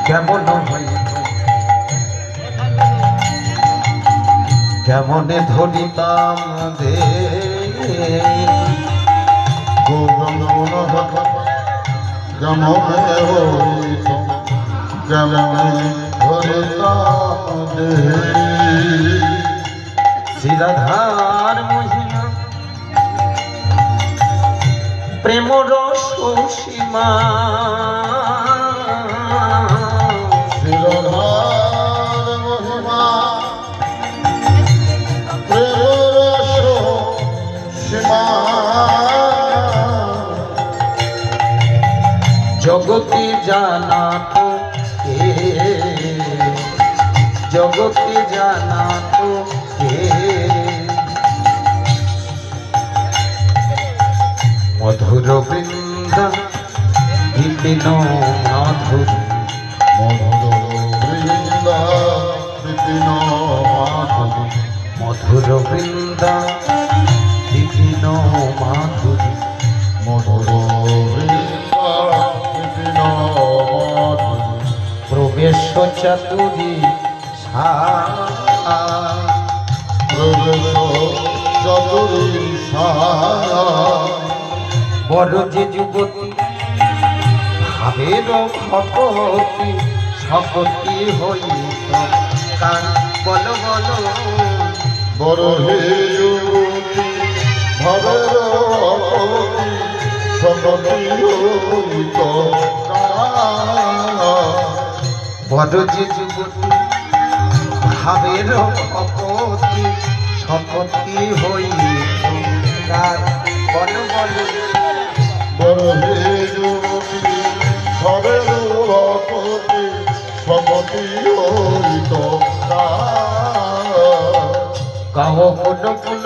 কেমন হইত কেমনে ধরিতাম দে কেমনে হইত কেমনে ধরিতাম দে শ্রীরাধার মহিমা প্রেম রস সীমা শ্রীরাধার মহিমা প্রেম রস সীমা জগতে জানা তো কে জগতে জানা তো কে মধুর বৃন্দা বিপিন মাধুর মধুর বৃন্দা বিপিন মাধুর মধুর বৃন্দা বিপিন মাধুর মধুর বৃন্দা বিপিন মাধুর প্রবেশ চাতুরী প্রবেশ চতুরী বড় যে যুবতী ভাবের ভগবতী শপতি হইত কার বল বল বড় হে যুবতী ভবের সপতি হইত বড় যে যুবতী ভাবের ভগবতী শপতি হইত কার বল বল বড় হে যুবতী ভবের সপতি হইত কহ কোন কোন